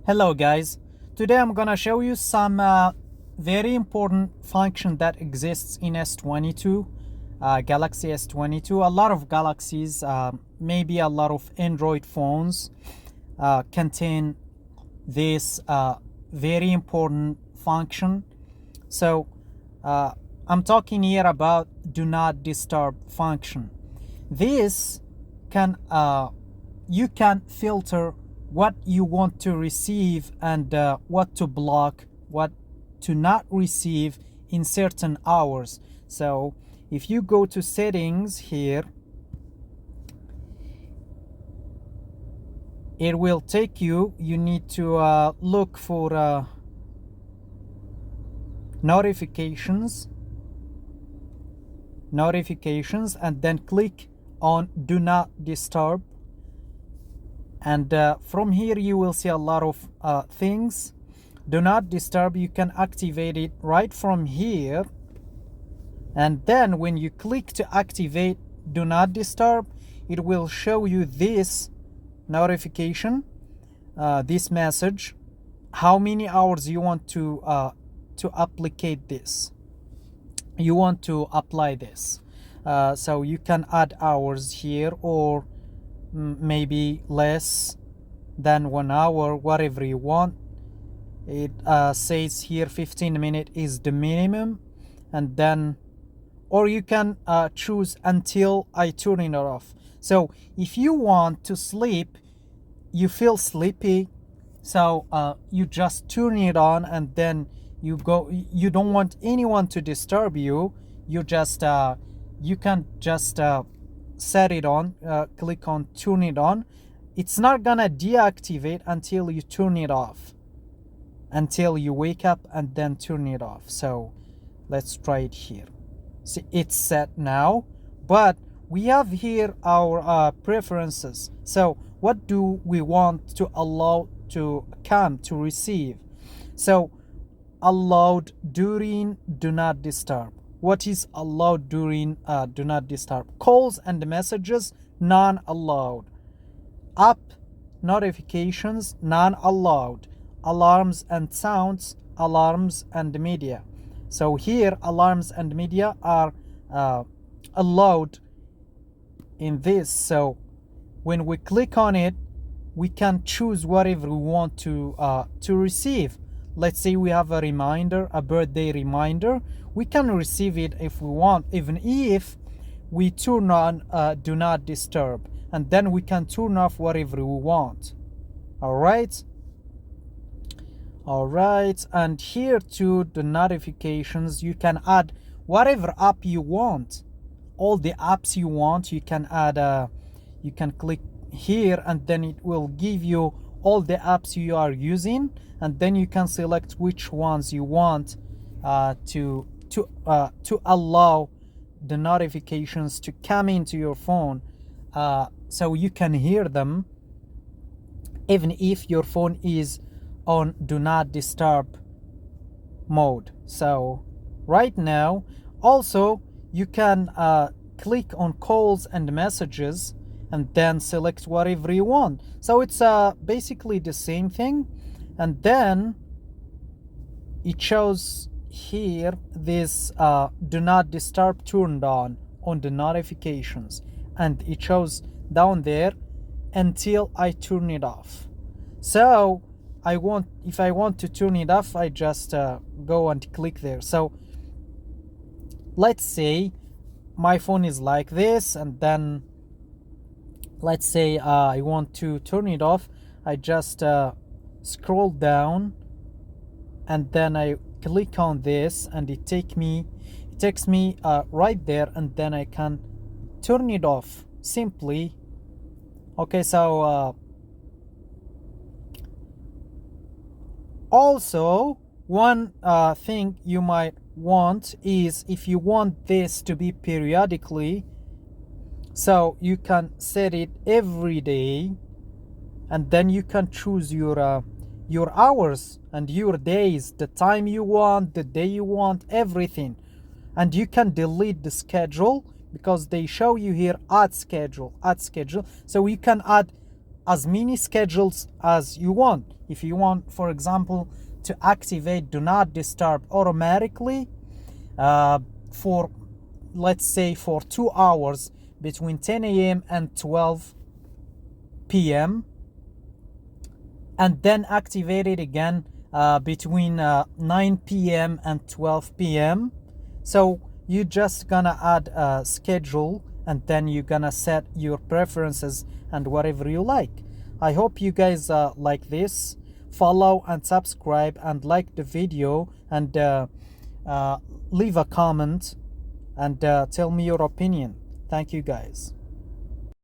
Hello guys, today I'm gonna show you some very important function that exists in S22, Galaxy S22. A lot of Galaxies, maybe a lot of Android phones contain this very important function. So I'm talking here about do not disturb function. This can you can filter what you want to receive and what to block, what to not receive in certain hours. So if you go to settings here, it will take you need to look for notifications and then click on do not disturb, and from here you will see a lot of things. Do not disturb, you can activate it right from here, and then when you click to activate do not disturb, it will show you this notification, this message, how many hours you want to applicate this, you want to apply this. So you can add hours here, or maybe less than 1 hour, whatever you want. It says here 15 minutes is the minimum, and then or you can choose until I turn it off. So if you want to sleep, you feel sleepy, so you just turn it on, and then you go, you don't want anyone to disturb you, you just you can just set it on, click on turn it on. It's not gonna deactivate until you turn it off, until you wake up and then turn it off. So let's try it here. See, it's set now, but we have here our preferences. So what do we want to allow to come to receive? So allowed during do not disturb. What is allowed during do not disturb? Calls and messages, none allowed. App notifications, none allowed. Alarms and sounds, alarms and media. So here alarms and media are allowed in this. So when we click on it, we can choose whatever we want to receive. Let's say we have a reminder, a birthday reminder. We can receive it if we want, even if we turn on do not disturb, and then we can turn off whatever we want. All right, and here to the notifications, you can add whatever app you want, all the apps you want. You can add you can click here, and then it will give you all the apps you are using, and then you can select which ones you want to allow the notifications to come into your phone, so you can hear them even if your phone is on do not disturb mode. So right now also you can click on calls and messages and then select whatever you want. So it's basically the same thing, and then it shows here this do not disturb turned on the notifications, and it shows down there until I turn it off. So if I want to turn it off, I just go and click there. So let's say my phone is like this, and then let's say I want to turn it off. I just scroll down, and then I click on this, and it takes me right there, and then I can turn it off simply. Okay, so also one thing you might want is if you want this to be periodically, so you can set it every day, and then you can choose your hours and your days, the time you want, the day you want, everything. And you can delete the schedule, because they show you here add schedule. So you can add as many schedules as you want. If you want, for example, to activate do not disturb automatically for, let's say, for 2 hours between 10 a.m. and 12 p.m. and then activate it again between 9 p.m. and 12 p.m. So you just gonna add a schedule and then you're gonna set your preferences and whatever you like. I hope you guys like this. Follow and subscribe and like the video, and leave a comment and tell me your opinion. Thank you guys.